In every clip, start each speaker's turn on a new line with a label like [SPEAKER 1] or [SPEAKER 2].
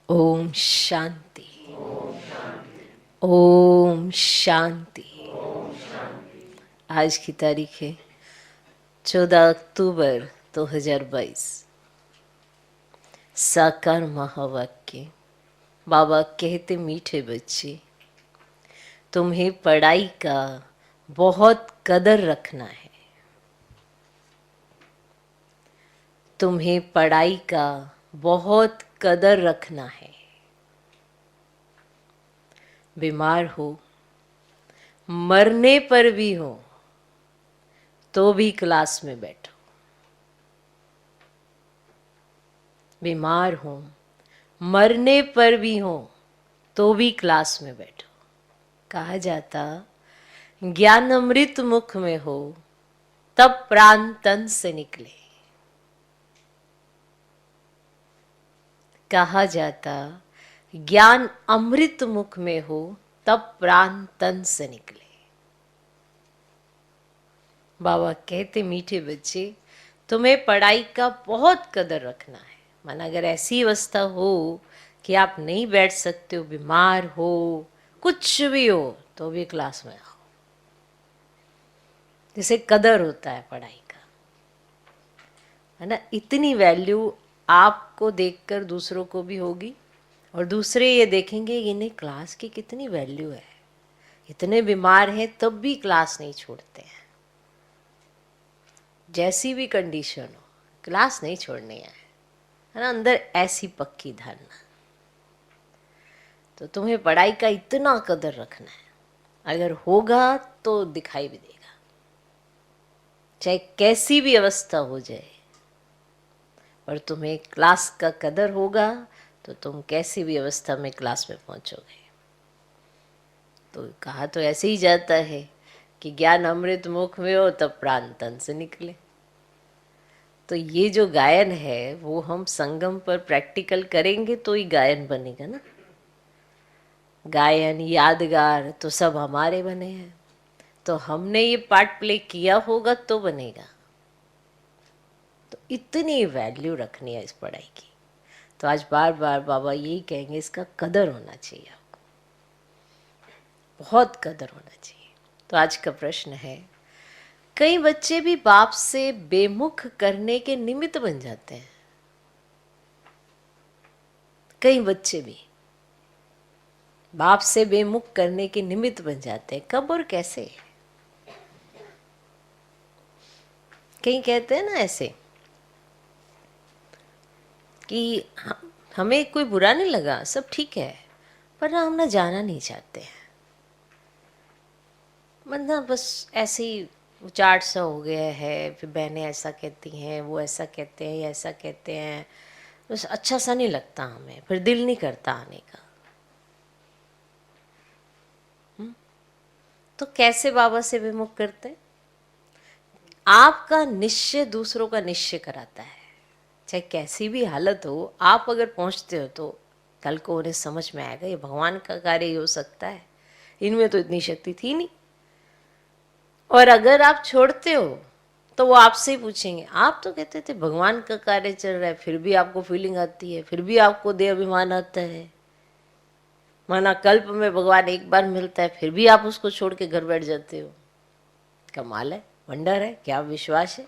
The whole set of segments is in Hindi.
[SPEAKER 1] ओम शांति। ओम शांति। आज की तारीख है 14 अक्टूबर 2022। साकार महावाक्य। बाबा कहते, मीठे बच्चे, तुम्हें पढ़ाई का बहुत कदर रखना है। तुम्हें पढ़ाई का बहुत कदर रखना है। बीमार हो, मरने पर भी हो, तो भी क्लास में बैठो। बीमार हो, मरने पर भी हो, तो भी क्लास में बैठो। कहा जाता, ज्ञान अमृत मुख में हो, तब प्राण तन से निकले। कहा जाता, ज्ञान अमृत मुख में हो, तब प्राण तन से निकले। बाबा कहते, मीठे बच्चे, तुम्हें पढ़ाई का बहुत कदर रखना है। मन अगर ऐसी अवस्था हो कि आप नहीं बैठ सकते हो, बीमार हो, कुछ भी हो, तो भी क्लास में आओ। जिसे कदर होता है पढ़ाई का, है ना। इतनी वैल्यू आपको देखकर दूसरों को भी होगी, और दूसरे ये देखेंगे कि इन्हें क्लास की कितनी वैल्यू है। इतने बीमार हैं तब भी क्लास नहीं छोड़ते हैं। जैसी भी कंडीशन हो, क्लास नहीं छोड़नी है ना। अंदर ऐसी पक्की धारणा। तो तुम्हें पढ़ाई का इतना कदर रखना है, अगर होगा तो दिखाई भी देगा, चाहे कैसी भी अवस्था हो जाए। और तुम्हें क्लास का कदर होगा तो तुम कैसी भी अवस्था में क्लास में पहुंचोगे। तो कहा तो ऐसे ही जाता है कि ज्ञान अमृत मुख में हो, तब प्राण तन से निकले। तो ये जो गायन है वो हम संगम पर प्रैक्टिकल करेंगे तो ही गायन बनेगा ना। गायन यादगार तो सब हमारे बने हैं, तो हमने ये पार्ट प्ले किया होगा तो बनेगा। तो इतनी वैल्यू रखनी है इस पढ़ाई की। तो आज बार बार बाबा यही कहेंगे, इसका कदर होना चाहिए आपको, बहुत कदर होना चाहिए। तो आज का प्रश्न है, कई बच्चे भी बाप से बेमुख करने के निमित्त बन जाते हैं। कई बच्चे भी बाप से बेमुख करने के निमित्त बन जाते हैं। कब और कैसे? कहीं कहते हैं ना ऐसे कि हमें कोई बुरा नहीं लगा, सब ठीक है, पर ना हम ना जाना नहीं चाहते हैं। मतलब बस ऐसे ही उचाट सा हो गया है। फिर बहनें ऐसा कहती हैं, वो ऐसा कहते हैं, ये ऐसा कहते हैं, बस अच्छा सा नहीं लगता हमें, फिर दिल नहीं करता आने का। तो कैसे बाबा से विमुख करते? आपका निश्चय दूसरों का निश्चय कराता है। चाहे कैसी भी हालत हो, आप अगर पहुंचते हो तो कल को उन्हें समझ में आएगा ये भगवान का कार्य ही हो सकता है, इनमें तो इतनी शक्ति थी नहीं। और अगर आप छोड़ते हो तो वो आपसे ही पूछेंगे, आप तो कहते थे भगवान का कार्य चल रहा है, फिर भी आपको फीलिंग आती है, फिर भी आपको देह अभिमान आता है। माना कल्प में भगवान एक बार मिलता है, फिर भी आप उसको छोड़ के घर बैठ जाते हो। कमाल है, वंडर है, क्या विश्वास है।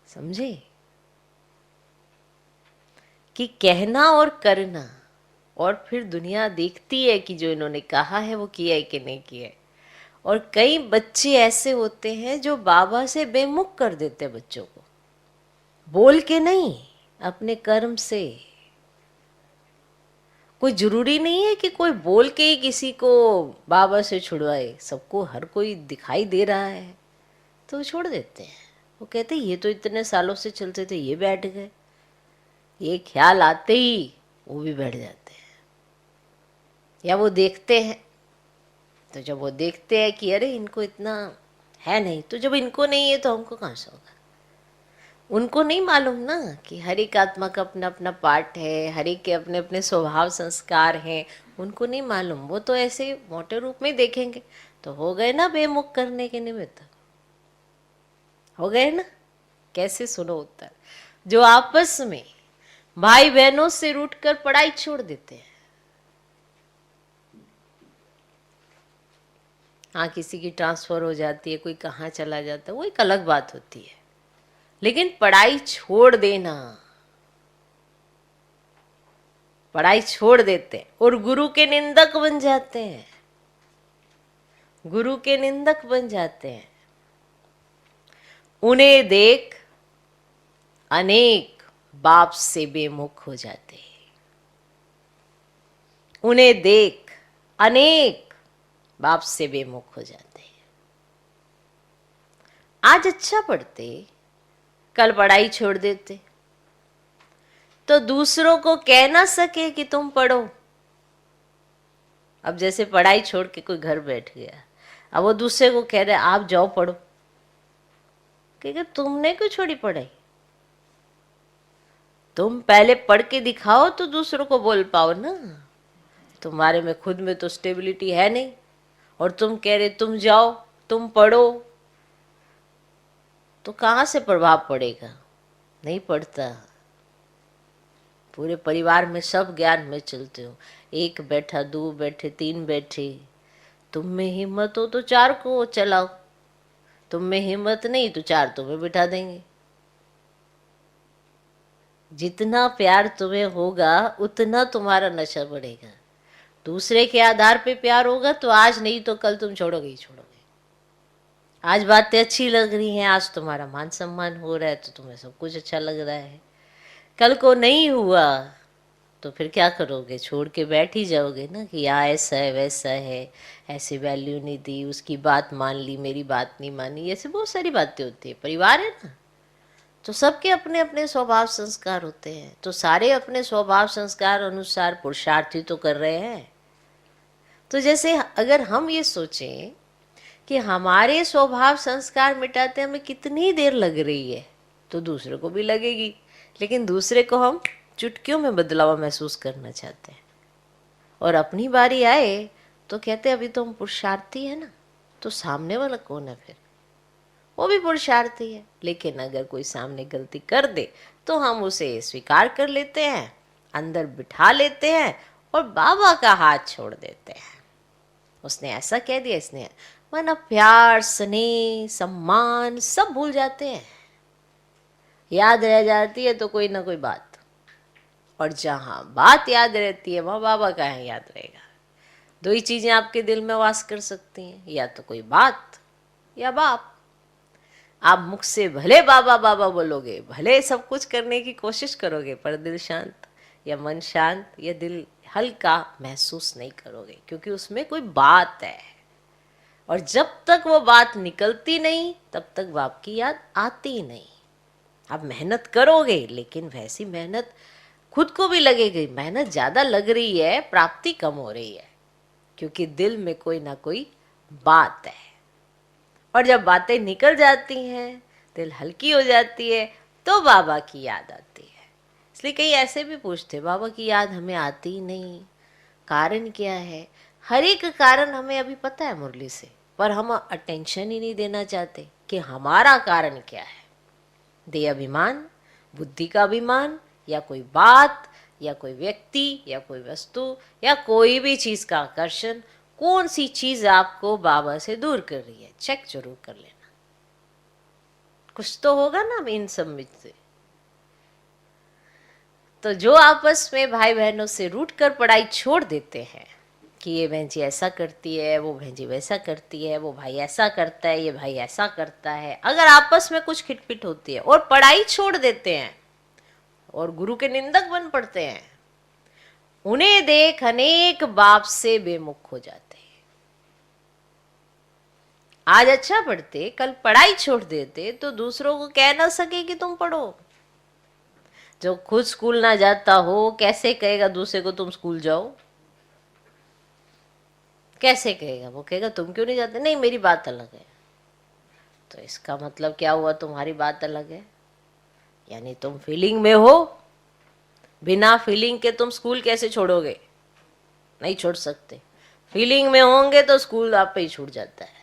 [SPEAKER 1] समझे कि कहना और करना, और फिर दुनिया देखती है कि जो इन्होंने कहा है वो किया है कि नहीं किया है। और कई बच्चे ऐसे होते हैं जो बाबा से बेमुख कर देते हैं बच्चों को, बोल के नहीं, अपने कर्म से। कोई जरूरी नहीं है कि कोई बोल के ही किसी को बाबा से छुड़वाए। सबको हर कोई दिखाई दे रहा है तो छोड़ देते हैं। वो कहते ये तो इतने सालों से चलते थे, ये बैठ गए। ये ख्याल आते ही वो भी बैठ जाते हैं। या वो देखते हैं, तो जब वो देखते हैं कि अरे इनको इतना है नहीं, तो जब इनको नहीं है तो हमको कहाँ से होगा। उनको नहीं मालूम ना कि हर एक आत्मा का अपना अपना पार्ट है, हर एक के अपने अपने स्वभाव संस्कार हैं। उनको नहीं मालूम, वो तो ऐसे मोटे रूप में देखेंगे। तो हो गए ना बेमुख करने के निमित्त, हो गए ना। कैसे? सुनो उत्तर। जो आपस में भाई बहनों से रूठकर पढ़ाई छोड़ देते हैं। हाँ, किसी की ट्रांसफर हो जाती है, कोई कहाँ चला जाता है, वो एक अलग बात होती है, लेकिन पढ़ाई छोड़ देना, पढ़ाई छोड़ देते हैं और गुरु के निंदक बन जाते हैं, गुरु के निंदक बन जाते हैं। उन्हें देख अनेक बाप से बेमुख हो जाते हैं। उन्हें देख अनेक बाप से बेमुख हो जाते हैं। आज अच्छा पढ़ते, कल पढ़ाई छोड़ देते, तो दूसरों को कह ना सके कि तुम पढ़ो। अब जैसे पढ़ाई छोड़ के कोई घर बैठ गया, अब वो दूसरे को कह रहे आप जाओ पढ़ो, क्योंकि तुमने क्यों छोड़ी पढ़ाई? तुम पहले पढ़ के दिखाओ तो दूसरों को बोल पाओ ना। तुम्हारे में खुद में तो स्टेबिलिटी है नहीं, और तुम कह रहे तुम जाओ तुम पढ़ो, तो कहाँ से प्रभाव पड़ेगा? नहीं पड़ता। पूरे परिवार में सब ज्ञान में चलते हो, एक बैठा, दो बैठे, तीन बैठे, तुम में हिम्मत हो तो चार को चलाओ, तुम में हिम्मत नहीं तो चार तुम्हें बिठा देंगे। जितना प्यार तुम्हें होगा उतना तुम्हारा नशा बढ़ेगा। दूसरे के आधार पे प्यार होगा तो आज नहीं तो कल तुम छोड़ोगे ही छोड़ोगे। आज बातें अच्छी लग रही हैं, आज तुम्हारा मान सम्मान हो रहा है तो तुम्हें सब कुछ अच्छा लग रहा है, कल को नहीं हुआ तो फिर क्या करोगे? छोड़ के बैठ ही जाओगे ना कि यहाँ ऐसा है वैसा है, ऐसे वैल्यू नहीं दी, उसकी बात मान ली मेरी बात नहीं मानी, ऐसे बहुत सारी बातें होती है। परिवार है ना, तो सबके अपने अपने स्वभाव संस्कार होते हैं, तो सारे अपने स्वभाव संस्कार अनुसार पुरुषार्थ ही तो कर रहे हैं। तो जैसे अगर हम ये सोचें कि हमारे स्वभाव संस्कार मिटाते हमें कितनी देर लग रही है, तो दूसरे को भी लगेगी, लेकिन दूसरे को हम चुटकियों में बदलाव महसूस करना चाहते हैं, और अपनी बारी आए तो कहते हैं अभी तो हम पुरुषार्थी है ना, तो सामने वाला कौन है? फिर वो भी पुरुषार्थी है। लेकिन अगर कोई सामने गलती कर दे तो हम उसे स्वीकार कर लेते हैं, अंदर बिठा लेते हैं और बाबा का हाथ छोड़ देते हैं। उसने ऐसा कह दिया, इसने मन प्यार स्नेह सम्मान सब भूल जाते हैं, याद रह जाती है तो कोई ना कोई बात, और जहां बात याद रहती है वहां बाबा का है याद रहेगा। दो ही चीजें आपके दिल में वास कर सकती हैं, या तो कोई बात या बाप। आप मुख से भले बाबा बाबा बोलोगे, भले सब कुछ करने की कोशिश करोगे, पर दिल शांत या मन शांत या दिल हल्का महसूस नहीं करोगे, क्योंकि उसमें कोई बात है। और जब तक वो बात निकलती नहीं तब तक बाप की याद आती नहीं। आप मेहनत करोगे, लेकिन वैसी मेहनत खुद को भी लगेगी, मेहनत ज्यादा लग रही है, प्राप्ति कम हो रही है, क्योंकि दिल में कोई ना कोई बात है। और जब बातें निकल जाती हैं, दिल हल्की हो जाती है, तो बाबा की याद आती है। इसलिए कई ऐसे भी पूछते, बाबा की याद हमें आती ही नहीं, कारण क्या है? हर एक कारण हमें अभी पता है मुरली से, पर हम अटेंशन ही नहीं देना चाहते कि हमारा कारण क्या है। देह अभिमान, बुद्धि का अभिमान, या कोई बात, या कोई व्यक्ति, या कोई वस्तु, या कोई भी चीज का आकर्षण, कौन सी चीज आपको बाबा से दूर कर रही है? चेक जरूर कर लेना, कुछ तो होगा ना इन सब में से। तो जो आपस में भाई बहनों से रूठ कर पढ़ाई छोड़ देते हैं कि ये बहन जी ऐसा करती है, वो बहन जी वैसा करती है, वो भाई ऐसा करता है, ये भाई ऐसा करता है, अगर आपस में कुछ खिटपिट होती है और पढ़ाई छोड़ देते हैं और गुरु के निंदक बन पड़ते हैं, उन्हें देख अनेक बाप से बेमुख हो जाते हैं। आज अच्छा पढ़ते, कल पढ़ाई छोड़ देते, तो दूसरों को कह ना सके कि तुम पढ़ो। जो खुद स्कूल ना जाता हो कैसे कहेगा दूसरे को तुम स्कूल जाओ? कैसे कहेगा? वो कहेगा तुम क्यों नहीं जाते? नहीं, मेरी बात अलग है। तो इसका मतलब क्या हुआ? तुम्हारी बात अलग है, यानी तुम फीलिंग में हो। बिना फीलिंग के तुम स्कूल कैसे छोड़ोगे? नहीं छोड़ सकते। फीलिंग में होंगे तो स्कूल आप पे ही छूट जाता है।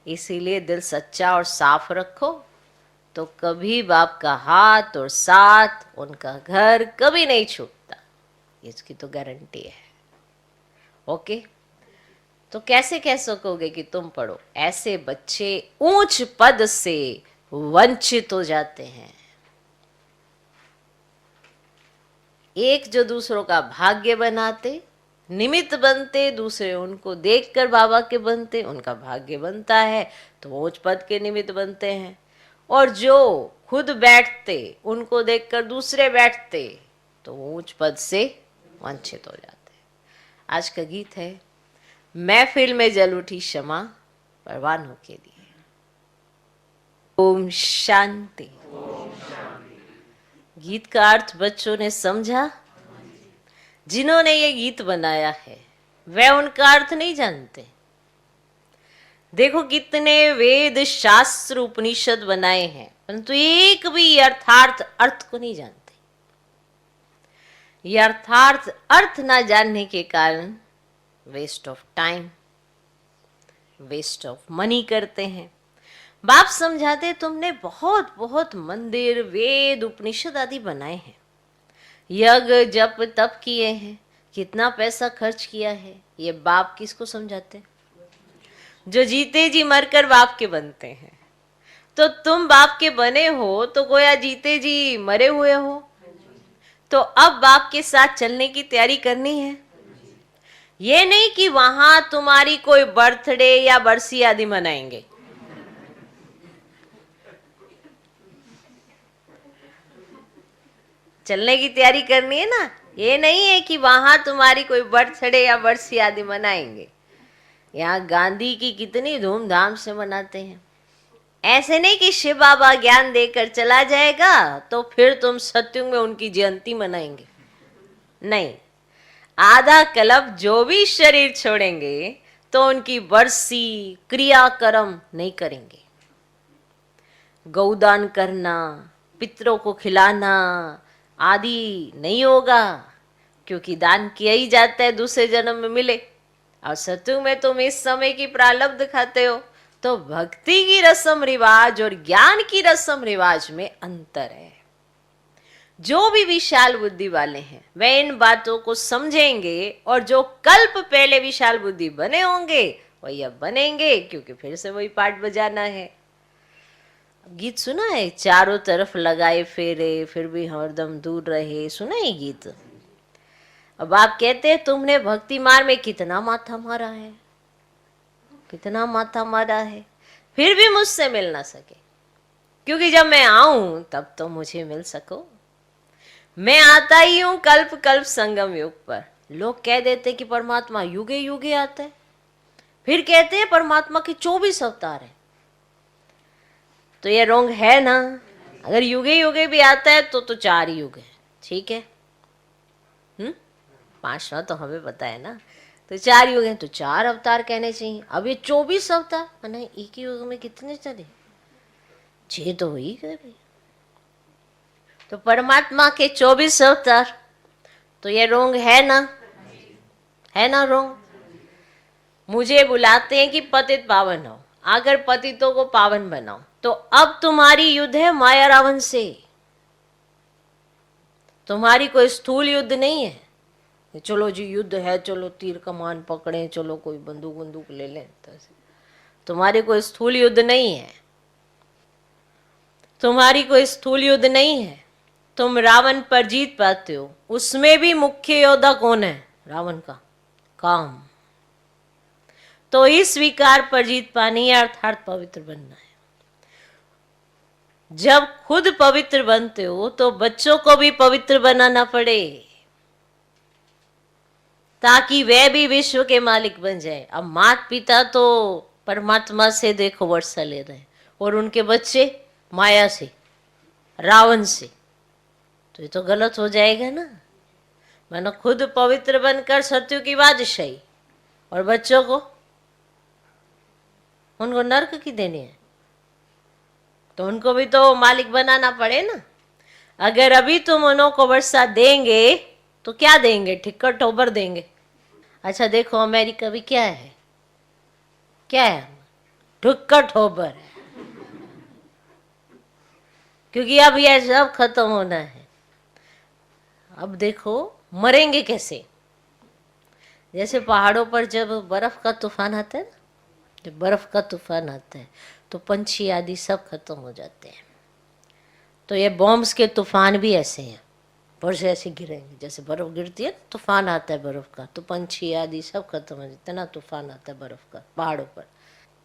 [SPEAKER 1] इसीलिए दिल सच्चा और साफ रखो, तो कभी बाप का हाथ और साथ, उनका घर कभी नहीं छूटता, इसकी तो गारंटी है। ओके, तो कैसे कह सकोगे कि तुम पढ़ो? ऐसे बच्चे ऊंच पद से वंचित हो जाते हैं। एक जो दूसरों का भाग्य बनाते, निमित्त बनते, दूसरे उनको देखकर बाबा के बनते, उनका भाग्य बनता है तो वो उच्च पद के निमित्त बनते हैं। और जो खुद बैठते, उनको देखकर दूसरे बैठते, तो वो उच्च पद से वंचित हो जाते हैं। आज का गीत है, महफिल में जल उठी क्षमा परवानों के लिए। ओम शांति। गीत का अर्थ बच्चों ने समझा? जिन्होंने ये गीत बनाया है वे उनका अर्थ नहीं जानते। देखो कितने वेद शास्त्र उपनिषद बनाए हैं, परंतु एक भी यथार्थ अर्थ को नहीं जानते। यथार्थ अर्थ ना जानने के कारण waste of time, waste of money करते हैं। बाप समझाते, तुमने बहुत बहुत मंदिर, वेद, उपनिषद आदि बनाए हैं, यज्ञ जप तप किए हैं, कितना पैसा खर्च किया है, ये बाप किसको समझाते? जो जीते जी मरकर बाप के बनते हैं। तो तुम बाप के बने हो तो गोया जीते जी मरे हुए हो, तो अब बाप के साथ चलने की तैयारी करनी है। ये नहीं कि वहां तुम्हारी कोई बर्थडे या बरसी आदि मनाएंगे। चलने की तैयारी करनी है ना। ये नहीं है कि वहां तुम्हारी कोई बर्थडे या बरसी आदि मनाएंगे। यहाँ गांधी की कितनी धूमधाम से मनाते हैं। ऐसे नहीं कि शिव बाबा ज्ञान देकर चला जाएगा तो फिर तुम सत्युग में उनकी जयंती मनाएंगे। नहीं, आधा कल्प जो भी शरीर छोड़ेंगे तो उनकी बरसी क्रियाक्रम नहीं करेंगे। गौदान करना, पितरों को खिलाना आदि नहीं होगा, क्योंकि दान किया ही जाता है दूसरे जन्म में मिले। और सत्युग में तुम इस समय की प्रारब्ध खाते हो, तो भक्ति की रस्म रिवाज और ज्ञान की रस्म रिवाज में अंतर है। जो भी विशाल बुद्धि वाले हैं वे इन बातों को समझेंगे, और जो कल्प पहले विशाल बुद्धि बने होंगे वही अब बनेंगे, क्योंकि फिर से वही पाठ बजाना है। गीत सुना है, चारों तरफ लगाए फेरे फिर भी हरदम दूर रहे, सुना है गीत? अब आप कहते हैं तुमने भक्ति मार्ग में कितना माथा मारा है, कितना माथा मारा है, फिर भी मुझसे मिल ना सके, क्योंकि जब मैं आऊं तब तो मुझे मिल सको। मैं आता ही हूं कल्प कल्प संगम युग पर। लोग कह देते कि परमात्मा युगे युगे आता है, फिर कहते हैं परमात्मा के 24 अवतार हैं। तो ये रोंग है ना। अगर युगे युगे भी आता है तो 4 युग है, ठीक है। 5वां तो हमें पता है ना। तो 4 युग हैं तो 4 अवतार कहने चाहिए। अब ये 24 अवतार मैंने एक ही युग में कितने चले? 6 तो हो ही गए भाई। तो परमात्मा के 24 अवतार, तो ये रोंग है ना, है ना रोंग? मुझे बुलाते हैं कि पतित पावन हो, अगर पतितों को पावन बनाओ, तो अब तुम्हारी युद्ध है माया रावण से। तुम्हारी कोई स्थूल युद्ध नहीं है, चलो जी युद्ध है, चलो तीर कमान पकड़े, चलो कोई बंदूक बंदूक ले लें। तुम्हारी कोई स्थूल युद्ध नहीं है, तुम्हारी कोई स्थूल युद्ध नहीं है। तुम रावण पर जीत पाते हो, उसमें भी मुख्य योद्धा कौन है? रावण का काम। तो इस विकार पर जीत पानी है, अर्थात पवित्र बनना है। जब खुद पवित्र बनते हो तो बच्चों को भी पवित्र बनाना पड़े, ताकि वे भी विश्व के मालिक बन जाए। अब माता पिता तो परमात्मा से देखो वर्षा ले रहे हैं, और उनके बच्चे माया से, रावण से, तो ये तो गलत हो जाएगा ना। मैंने खुद पवित्र बनकर सत्यु की बादशाही, और बच्चों को उनको नरक की देनी है, तो उनको भी तो मालिक बनाना पड़े ना। अगर अभी तुम उनको वर्षा देंगे तो क्या देंगे? ठिक्कर ठोबर देंगे। अच्छा देखो अमेरिका भी क्या है, क्या है? ठुक्कर ठोबर है। क्योंकि अब यह सब खत्म होना है। अब देखो मरेंगे कैसे। जैसे पहाड़ों पर जब बर्फ का तूफान आता है ना, जब बर्फ का तूफान आता है तो पंछी आदि सब खत्म हो जाते हैं। तो ये बॉम्ब्स के तूफान भी ऐसे हैं, ऊपर से ऐसे गिरेंगे, जैसे बर्फ गिरती है तूफान आता है बर्फ का, तो पंछी आदि सब खत्म हो जाते हैं ना, तूफान आता है बर्फ का पहाड़ों पर।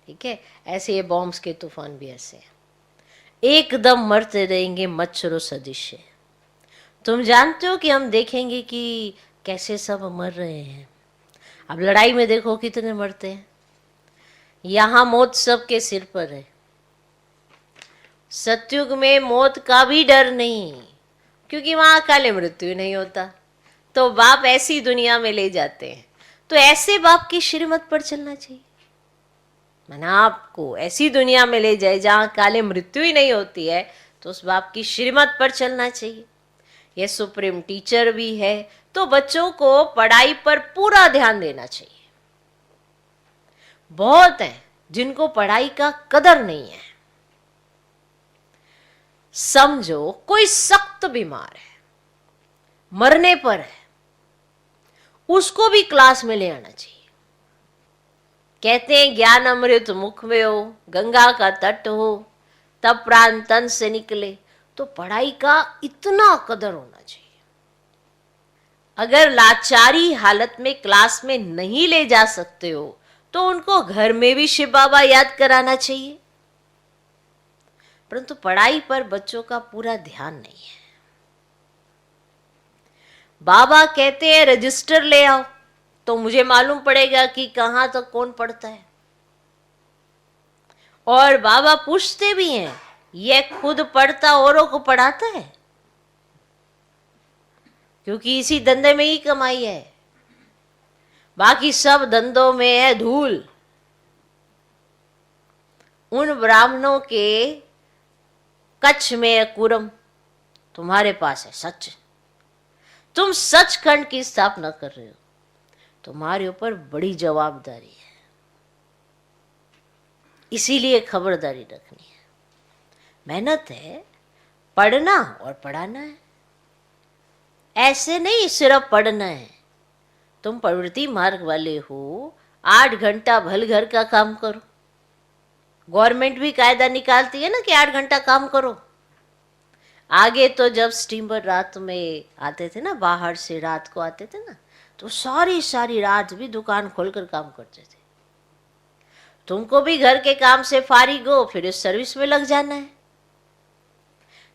[SPEAKER 1] ठीक है, ऐसे ये बॉम्ब्स के तूफान भी ऐसे हैं, एकदम मरते रहेंगे मच्छरों सदृश। तुम जानते हो कि हम देखेंगे कि कैसे सब मर रहे हैं। अब लड़ाई में देखो कितने मरते हैं। यहाँ मौत सबके सिर पर है। सतयुग में मौत का भी डर नहीं, क्योंकि वहां अकाले मृत्यु नहीं होता। तो बाप ऐसी दुनिया में ले जाते हैं। तो ऐसे बाप की श्रीमत पर चलना चाहिए। मैंने आपको ऐसी दुनिया में ले जाए जहां काले मृत्यु ही नहीं होती है, तो उस बाप की श्रीमत पर चलना चाहिए। यह सुप्रीम टीचर भी है, तो बच्चों को पढ़ाई पर पूरा ध्यान देना चाहिए। बहुत है जिनको पढ़ाई का कदर नहीं है। समझो कोई सख्त बीमार है, मरने पर है, उसको भी क्लास में ले आना चाहिए। कहते हैं ज्ञान अमृत मुख में हो, गंगा का तट हो, तब प्राण तन से निकले। तो पढ़ाई का इतना कदर होना चाहिए। अगर लाचारी हालत में क्लास में नहीं ले जा सकते हो तो उनको घर में भी शिव बाबा याद कराना चाहिए। परंतु पढ़ाई पर बच्चों का पूरा ध्यान नहीं है। बाबा कहते हैं रजिस्टर ले आओ, तो मुझे मालूम पड़ेगा कि कहां तक कौन पढ़ता है। और बाबा पूछते भी हैं, यह खुद पढ़ता औरों को पढ़ाता है? क्योंकि इसी धंधे में ही कमाई है, बाकी सब धंधों में है धूल। उन ब्राह्मणों के कच्छ में है कुरम, तुम्हारे पास है सच। तुम सचखंड की स्थापना कर रहे हो, तुम्हारे ऊपर बड़ी जवाबदारी है। इसीलिए खबरदारी रखनी है। मेहनत है, पढ़ना और पढ़ाना है। ऐसे नहीं सिर्फ पढ़ना है। तुम प्रवृत्ति मार्ग वाले हो, 8 घंटा भल घर का काम करो। गवर्नमेंट भी कायदा निकालती है ना कि 8 घंटा काम करो। आगे तो जब स्टीमर रात में आते थे ना, बाहर से रात को आते थे ना, तो सारी रात भी दुकान खोलकर काम करते थे। तुमको भी घर के काम से फारिग हो, फिर इस सर्विस में लग जाना है।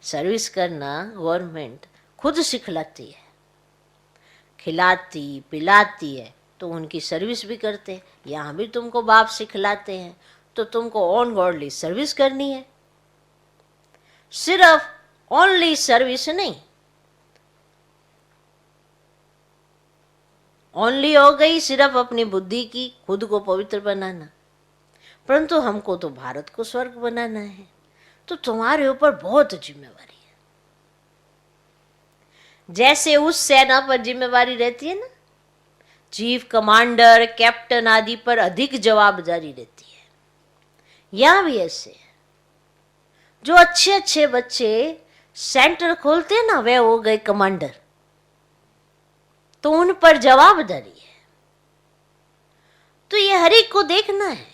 [SPEAKER 1] सर्विस करना गवर्नमेंट खुद सिखलाती है, खिलाती पिलाती है, तो उनकी सर्विस भी करते हैं। यहाँ भी तुमको बाप सिखलाते हैं, तो तुमको ऑन गॉडली सर्विस करनी है। सिर्फ ओनली सर्विस नहीं, ओनली हो गई सिर्फ अपनी बुद्धि की, खुद को पवित्र बनाना। परंतु हमको तो भारत को स्वर्ग बनाना है, तो तुम्हारे ऊपर बहुत जिम्मेवारी है। जैसे उस सेना पर जिम्मेवारी रहती है ना, चीफ कमांडर कैप्टन आदि पर अधिक जवाबदारी रहती है, यहां भी ऐसे है। जो अच्छे अच्छे बच्चे सेंटर खोलते हैं ना, वे हो गए कमांडर, तो उन पर जवाबदारी है। तो ये हर एक को देखना है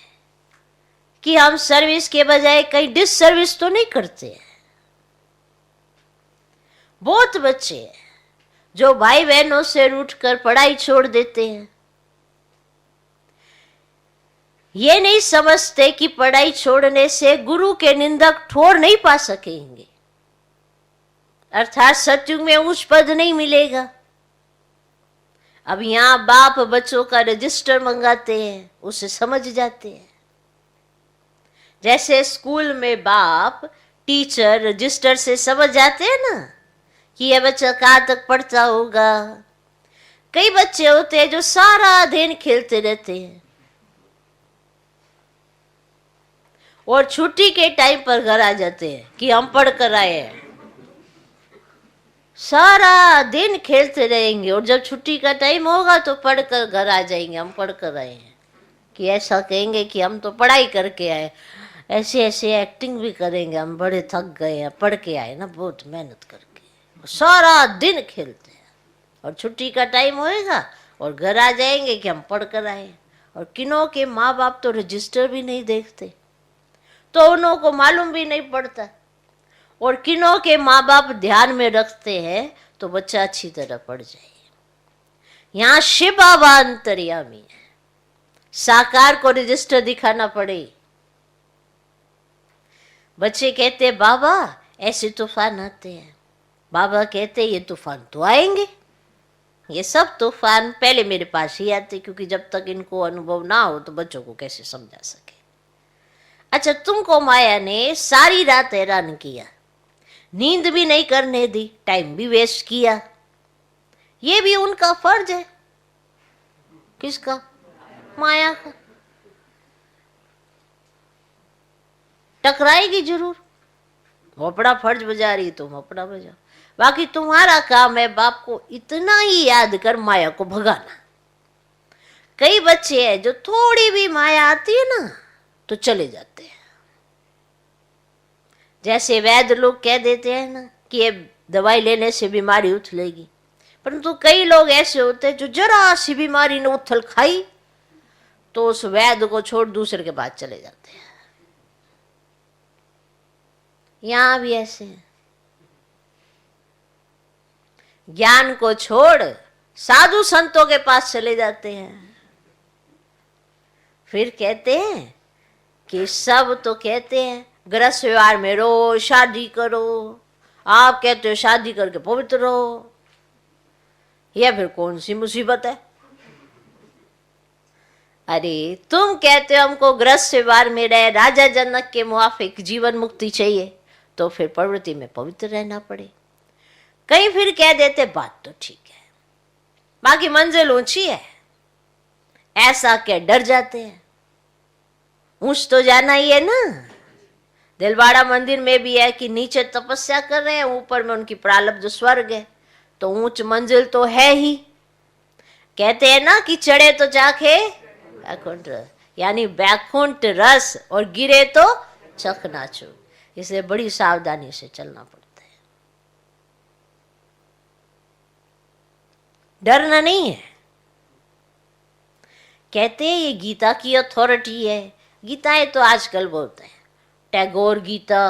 [SPEAKER 1] कि हम सर्विस के बजाय कहीं डिस सर्विस तो नहीं करते हैं। बहुत बच्चे हैं जो भाई बहनों से रूठकर पढ़ाई छोड़ देते हैं। ये नहीं समझते कि पढ़ाई छोड़ने से गुरु के निंदक ठोर नहीं पा सकेंगे, अर्थात सतयुग में उच्च पद नहीं मिलेगा। अब यहां बाप बच्चों का रजिस्टर मंगाते हैं, उसे समझ जाते हैं। जैसे स्कूल में बाप टीचर रजिस्टर से समझ जाते हैं ना कि यह बच्चा कहाँ तक पढ़ता होगा। कई बच्चे होते हैं जो सारा दिन खेलते रहते हैं और छुट्टी के टाइम पर घर आ जाते हैं कि हम पढ़ कर आए हैं। सारा दिन खेलते रहेंगे और जब छुट्टी का टाइम होगा तो पढ़कर घर आ जाएंगे, हम पढ़ कर आए हैं। कि ऐसा कहेंगे कि हम तो पढ़ाई करके आए। ऐसे ऐसे एक्टिंग भी करेंगे, हम बड़े थक गए हैं, पढ़ के आए ना बहुत मेहनत करके, सारा दिन खेलते हैं, और छुट्टी का टाइम होएगा और घर आ जाएंगे कि हम पढ़ कर आए। और किन्हों के माँ बाप तो रजिस्टर भी नहीं देखते, तो उन्हों को मालूम भी नहीं पड़ता, और किन्हों के माँ बाप ध्यान में रखते हैं तो बच्चा अच्छी तरह पढ़ जाए। यहाँ शिव बाबा अंतर्यामी है, साकार को रजिस्टर दिखाना पड़े। बच्चे कहते बाबा ऐसे तूफान आते हैं, बाबा कहते ये तूफान तो आएंगे, ये सब तूफान पहले मेरे पास ही आते, क्योंकि जब तक इनको अनुभव ना हो तो बच्चों को कैसे समझा सके। अच्छा, तुमको माया ने सारी रात हैरान किया, नींद भी नहीं करने दी, टाइम भी वेस्ट किया, ये भी उनका फर्ज है। किसका? माया का। टकराएगी जरूर, वो अपना फर्ज बजा रही, तुम अपना बजाओ। बाकी तुम्हारा काम है बाप को इतना ही याद कर माया को भगाना। कई बच्चे हैं जो थोड़ी भी माया आती है ना तो चले जाते हैं। जैसे वैद्य लोग कह देते हैं ना कि ये दवाई लेने से बीमारी उथलेगी, परंतु कई लोग ऐसे होते हैं जो जरा सी बीमारी ने उथल खाई तो उस वैद्य को छोड़ दूसरे के पास चले जाते हैं। यहां भी ऐसे है, ज्ञान को छोड़ साधु संतों के पास चले जाते हैं। फिर कहते हैं कि सब तो कहते हैं गृहस्थ व्यवहार में रहो, शादी करो, आप कहते हो शादी करके पवित्र रहो, यह फिर कौन सी मुसीबत है? अरे तुम कहते हो हमको गृहस्थ व्यवहार में रहे, राजा जनक के मुआफिक जीवन मुक्ति चाहिए, तो फिर प्रवृत्ति में पवित्र रहना पड़े। कहीं फिर कह देते बात तो ठीक है, बाकी मंजिल ऊंची है, ऐसा क्या डर जाते हैं, ऊंच तो जाना ही है ना। दिलवाड़ा मंदिर में भी है कि नीचे तपस्या कर रहे हैं, ऊपर में उनकी प्रारब्ध स्वर्ग है, तो ऊंच मंजिल तो है ही। कहते हैं ना कि चढ़े तो चाखे बैकुंठ रस, यानी बैकुंठ रस, और गिरे तो चकनाचूर। इसलिए बड़ी सावधानी से चलना पड़ता है, डरना नहीं है। कहते हैं ये गीता की अथॉरिटी है। गीताएं तो आजकल बहुत है, टैगोर गीता,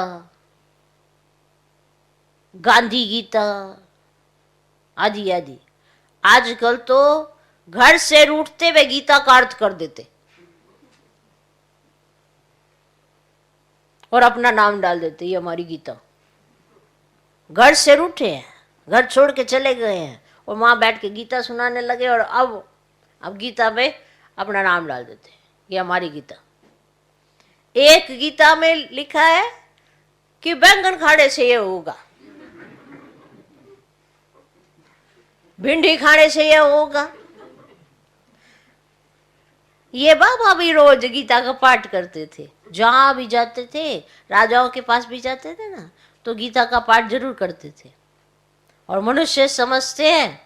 [SPEAKER 1] गांधी गीता आदि आदि। आजकल तो घर से रूठते हुए गीता का अर्थ कर देते और अपना नाम डाल देते, ये हमारी गीता। घर से रूठे हैं, घर छोड़ के चले गए हैं और वहां बैठ के गीता सुनाने लगे, और अब गीता में अपना नाम डाल देते, ये हमारी गीता। एक गीता में लिखा है कि बैंगन खाने से ये होगा, भिंडी खाने से ये होगा। ये बाबा भी रोज गीता का पाठ करते थे, जहां भी जाते थे, राजाओं के पास भी जाते थे ना, तो गीता का पाठ जरूर करते थे। और मनुष्य समझते हैं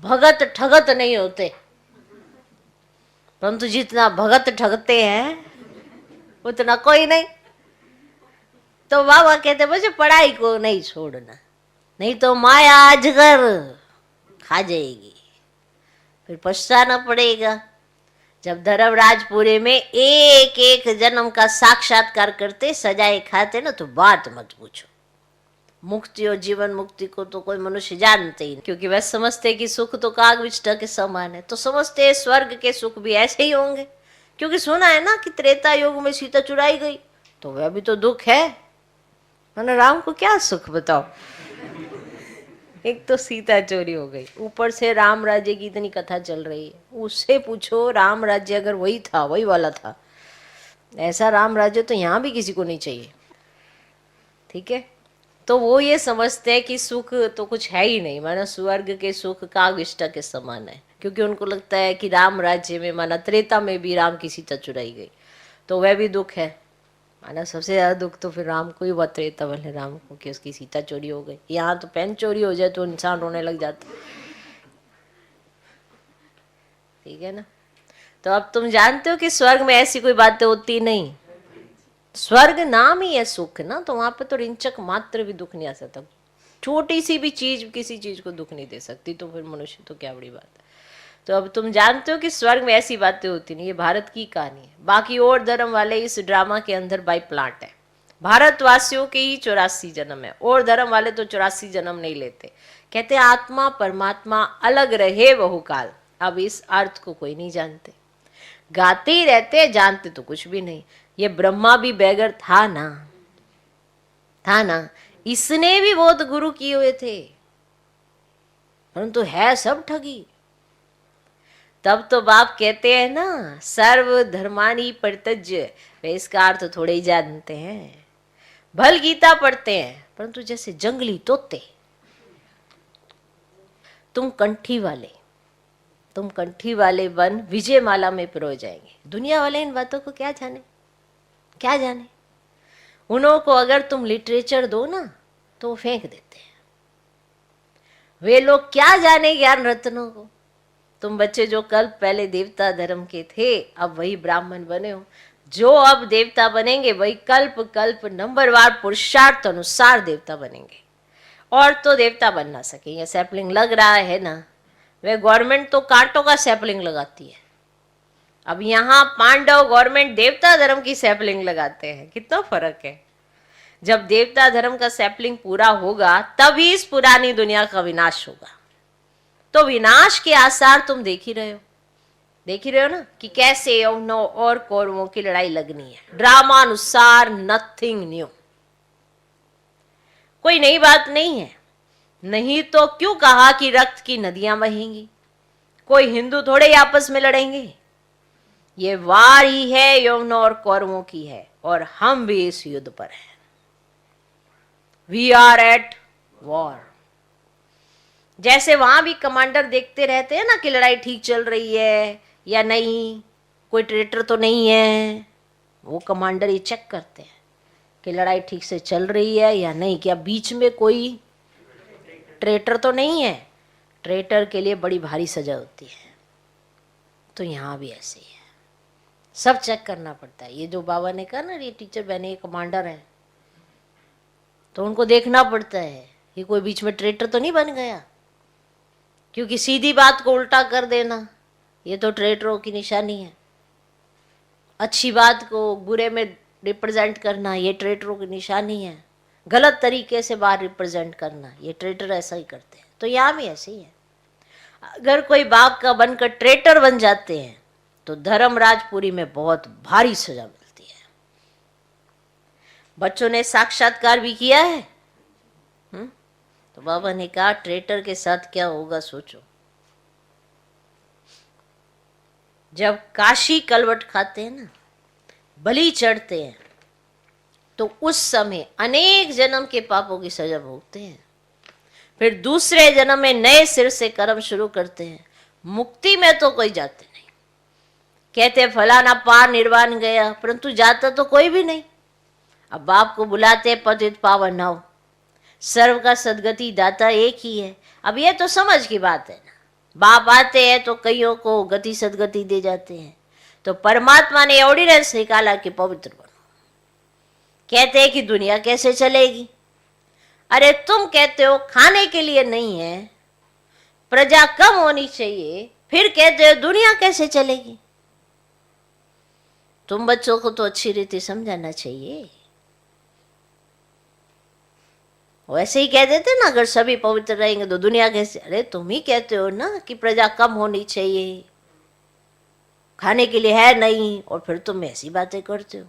[SPEAKER 1] भगत ठगत नहीं होते, परंतु जितना भगत ठगते हैं उतना कोई नहीं। तो बाबा कहते मुझे पढ़ाई को नहीं छोड़ना, नहीं तो माया अजगर खा जाएगी, फिर पछताना पड़ेगा। जब धर्मराजपुरे में एक एक जन्म का साक्षात्कार करते, सजाए खाते ना, तो बात मत पूछो। मुक्ति और जीवन मुक्ति को तो कोई मनुष्य जानते ही नहीं, क्योंकि वह समझते कि सुख तो काग विष्ठा के समान है, तो समझते स्वर्ग के सुख भी ऐसे ही होंगे। क्योंकि सुना है ना कि त्रेता युग में सीता चुराई गई, तो वह भी तो दुख है, मैंने राम को क्या सुख बताओ। एक तो सीता चोरी हो गई, ऊपर से राम राज्य की इतनी कथा चल रही है। उससे पूछो राम राज्य अगर वही था, वही वाला था, ऐसा राम राज्य तो यहाँ भी किसी को नहीं चाहिए। ठीक है, तो वो ये समझते हैं कि सुख तो कुछ है ही नहीं, माना स्वर्ग के सुख कागिष्ट के समान है, क्योंकि उनको लगता है कि राम राज्य में, माना त्रेता में भी राम की सीता चुराई गई, तो वह भी दुख है। माना सबसे ज्यादा दुख तो फिर राम को ही हुआ, त्रेता वाले राम को, कि उसकी सीता चोरी हो गई। यहाँ तो पेन चोरी हो जाए तो इंसान रोने लग जाता। ठीक है ना। तो अब तुम जानते हो कि स्वर्ग में ऐसी कोई बातें होती नहीं, स्वर्ग नाम ही है सुख ना, तो वहां पे तो रिंचक मात्र भी दुख नहीं आ सकता। छोटी सी भी चीज किसी चीज को दुख नहीं दे सकती, तो फिर मनुष्य तो क्या बड़ी बात है। तो अब तुम जानते हो कि स्वर्ग में ऐसी बातें होती नहीं, ये भारत की कहानी है। बाकी और धर्म वाले इस ड्रामा के अंदर बाई प्लांट है। भारतवासियों के ही 84 जन्म है, और धर्म वाले तो 84 जन्म नहीं लेते। कहते आत्मा परमात्मा अलग रहे बहुकाल। अब इस अर्थ को कोई नहीं जानते, गाते ही रहते, जानते तो कुछ भी नहीं। ये ब्रह्मा भी बैगर था ना, था ना, इसने भी बहुत गुरु किए हुए थे, परंतु है सब ठगी। तब तो बाप कहते हैं ना, सर्व धर्मानी परित्यज्य। वे इसका अर्थ थोड़े ही जानते हैं। भल गीता पढ़ते हैं, परंतु जैसे जंगली तोते। तुम कंठी वाले वन विजयमाला में पिरो जाएंगे। दुनिया वाले इन बातों को क्या जाने, क्या जाने। उन्हों को अगर तुम लिटरेचर दो ना तो वो फेंक देते हैं। वे लोग क्या जाने ज्ञान रत्नों को। तुम बच्चे जो कल पहले देवता धर्म के थे, अब वही ब्राह्मण बने हो। जो अब देवता बनेंगे वही कल्प कल्प नंबरवार पुरुषार्थ अनुसार देवता बनेंगे, और तो देवता बन ना सके। ये सैपलिंग लग रहा है ना, वे गवर्नमेंट तो कांटों का सैपलिंग लगाती है। अब यहाँ पांडव गवर्नमेंट देवता धर्म की सैपलिंग लगाते हैं, कितना फर्क है। जब देवता धर्म का सैपलिंग पूरा होगा तभी इस पुरानी दुनिया का विनाश होगा। तो विनाश के आसार तुम देख ही रहे हो ना, कि कैसे यौवनों और कौरवों की लड़ाई लगनी है। ड्रामा अनुसार, नथिंग न्यू, कोई नई बात नहीं है। नहीं तो क्यों कहा कि रक्त की नदियां बहेंगी। कोई हिंदू थोड़े आपस में लड़ेंगे। ये वार ही है, यौवनों और कौरवों की है, और हम भी इस युद्ध पर हैं। We are at war. जैसे वहां भी कमांडर देखते रहते हैं ना कि लड़ाई ठीक चल रही है या नहीं, कोई ट्रेटर तो नहीं है। वो कमांडर ये चेक करते हैं कि लड़ाई ठीक से चल रही है या नहीं, क्या बीच में कोई ट्रेटर तो नहीं है। ट्रेटर के लिए बड़ी भारी सजा होती है। तो यहाँ भी ऐसे ही है, सब चेक करना पड़ता है। ये जो बाबा ने कहा ना, ये टीचर बने, ये कमांडर है, तो उनको देखना पड़ता है कि कोई बीच में ट्रेटर तो नहीं बन गया। क्योंकि सीधी बात को उल्टा कर देना ये तो ट्रेटरों की निशानी है। अच्छी बात को बुरे में रिप्रेजेंट करना ये ट्रेटरों की निशानी है। गलत तरीके से बात रिप्रेजेंट करना ये ट्रेटर ऐसा ही करते हैं। तो यहाँ भी ऐसे ही है। अगर कोई बाप का बनकर ट्रेटर बन जाते हैं तो धर्मराजपुरी में बहुत भारी सजा मिलती है। बच्चों ने साक्षात्कार भी किया है। तो बाबा ने कहा ट्रेटर के साथ क्या होगा सोचो। जब काशी कलवट खाते हैं ना, बलि चढ़ते हैं, तो उस समय अनेक जन्म के पापों की सजा भोगते हैं। फिर दूसरे जन्म में नए सिर से कर्म शुरू करते हैं। मुक्ति में तो कोई जाते नहीं। कहते फलाना पार निर्वाण गया, परंतु जाता तो कोई भी नहीं। अब बाप को बुलाते पतित पावन नव, सर्व का सदगति दाता एक ही है। अब ये तो समझ की बात है ना, बाप आते हैं तो कईयों को गति सदगति दे जाते हैं। तो परमात्मा ने ऑर्डिनेंस निकाला कि पवित्र बनो। कहते हैं कि दुनिया कैसे चलेगी। अरे तुम कहते हो खाने के लिए नहीं है, प्रजा कम होनी चाहिए, फिर कहते हो दुनिया कैसे चलेगी। तुम बच्चों को तो अच्छी रीति समझाना चाहिए। वैसे ही कह देते ना, अगर सभी पवित्र रहेंगे तो दुनिया कैसे। अरे तुम ही कहते हो ना कि प्रजा कम होनी चाहिए, खाने के लिए है नहीं, और फिर तुम ऐसी बातें करते हो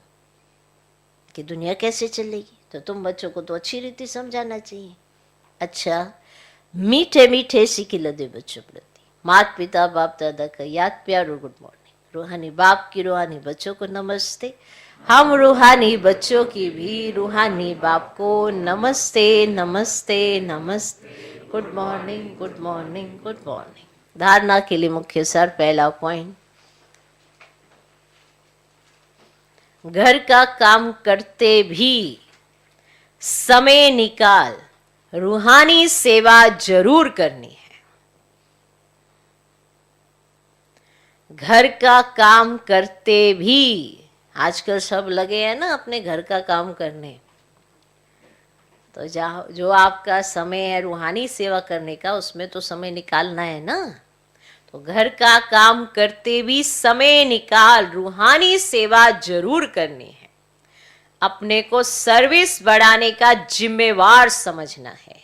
[SPEAKER 1] कि दुनिया कैसे चलेगी। तो तुम बच्चों को तो अच्छी रीति समझाना चाहिए। अच्छा, मीठे मीठे सिखिल दे बच्चों प्रति, माता पिता बाप दादा का याद प्यार और गुड मॉर्निंग। रूहानी बाप की रूहानी बच्चों को नमस्ते। हम रूहानी बच्चों की भी रूहानी बाप को नमस्ते नमस्ते नमस्ते। Good morning good morning good morning. धारणा के लिए मुख्य सार, पहला पॉइंट, घर का काम करते भी समय निकाल रूहानी सेवा जरूर करनी है। घर का काम करते भी, आजकल सब लगे हैं ना अपने घर का काम करने, तो जो आपका समय है रूहानी सेवा करने का, उसमें तो समय निकालना है ना। तो घर का काम करते भी समय निकाल रूहानी सेवा जरूर करनी है। अपने को सर्विस बढ़ाने का जिम्मेवार समझना है।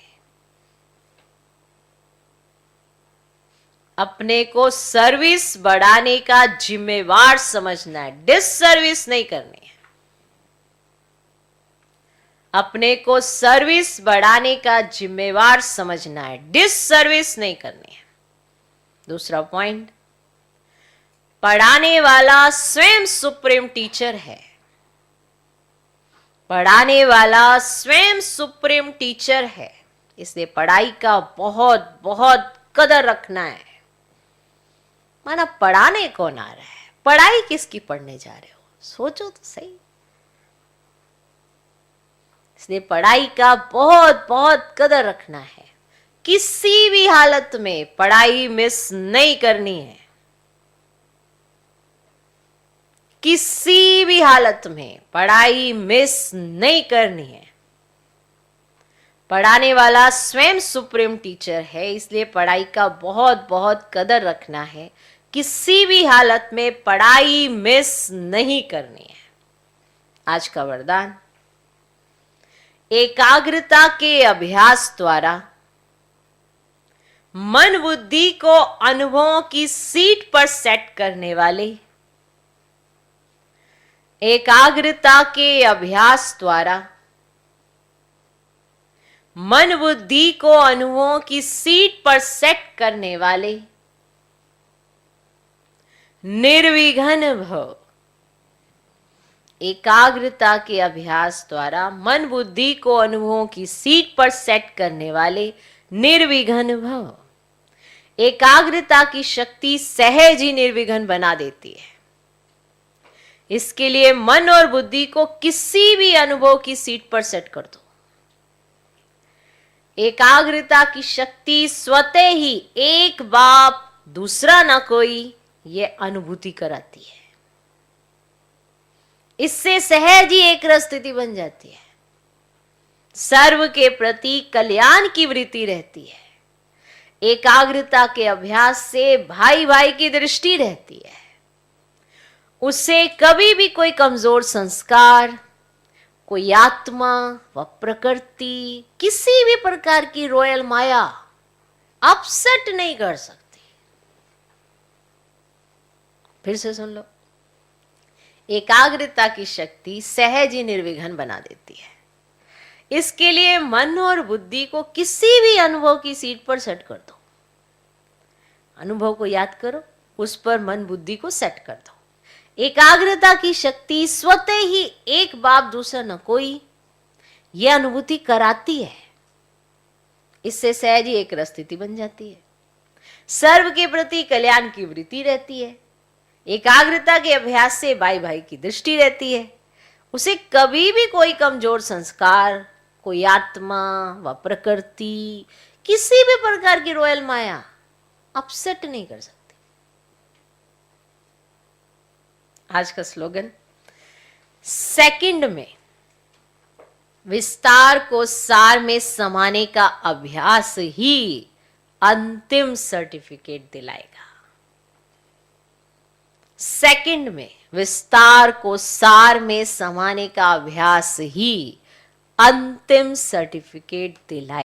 [SPEAKER 1] अपने को सर्विस बढ़ाने का जिम्मेवार समझना है, डिससर्विस नहीं करनी है। अपने को सर्विस बढ़ाने का जिम्मेवार समझना है, डिससर्विस नहीं करनी है। दूसरा पॉइंट, पढ़ाने वाला स्वयं सुप्रीम टीचर है। पढ़ाने वाला स्वयं सुप्रीम टीचर है, इसलिए पढ़ाई का बहुत बहुत कदर रखना है। माना पढ़ाने कौन आ रहा है, पढ़ाई किसकी पढ़ने जा रहे हो, सोचो तो सही। इसलिए पढ़ाई का बहुत बहुत कदर रखना है। किसी भी हालत में पढ़ाई मिस नहीं करनी है। किसी भी हालत में पढ़ाई मिस नहीं करनी है। पढ़ाने वाला स्वयं सुप्रीम टीचर है, इसलिए पढ़ाई का बहुत बहुत कदर रखना है। किसी भी हालत में पढ़ाई मिस नहीं करनी है। आज का वरदान, एकाग्रता के अभ्यास द्वारा मन बुद्धि को अनुभवों की सीट पर सेट करने वाले, एकाग्रता के अभ्यास द्वारा मन बुद्धि को अनुभवों की सीट पर सेट करने वाले निर्विघ्न भव। एकाग्रता के अभ्यास द्वारा मन बुद्धि को अनुभवों की सीट पर सेट करने वाले निर्विघ्न भव। एकाग्रता की शक्ति सहज ही निर्विघ्न बना देती है। इसके लिए मन और बुद्धि को किसी भी अनुभव की सीट पर सेट कर दो। एकाग्रता की शक्ति स्वतः ही एक बाप दूसरा ना कोई, ये अनुभूति कराती है। इससे सहज ही एक स्थिति बन जाती है। सर्व के प्रति कल्याण की वृत्ति रहती है। एकाग्रता के अभ्यास से भाई भाई की दृष्टि रहती है। उससे कभी भी कोई कमजोर संस्कार, कोई आत्मा व प्रकृति, किसी भी प्रकार की रॉयल माया अपसेट नहीं कर सकती। फिर से सुन लो, एकाग्रता की शक्ति सहज ही निर्विघ्न बना देती है। इसके लिए मन और बुद्धि को किसी भी अनुभव की सीट पर सेट कर दो। अनुभव को याद करो, उस पर मन बुद्धि को सेट कर दो। एकाग्रता की शक्ति स्वतः ही एक बाप दूसरा न कोई, यह अनुभूति कराती है। इससे सहज ही एक स्थिति बन जाती है। सर्व के प्रति कल्याण की वृत्ति रहती है। एकाग्रता के अभ्यास से भाई भाई की दृष्टि रहती है। उसे कभी भी कोई कमजोर संस्कार, कोई आत्मा व प्रकृति, किसी भी प्रकार की रॉयल माया अपसेट नहीं कर सकती। आज का स्लोगन, सेकंड में विस्तार को सार में समाने का अभ्यास ही अंतिम सर्टिफिकेट दिलाएगा। सेकंड में विस्तार को सार में समाने का अभ्यास ही अंतिम सर्टिफिकेट दिलाएगा।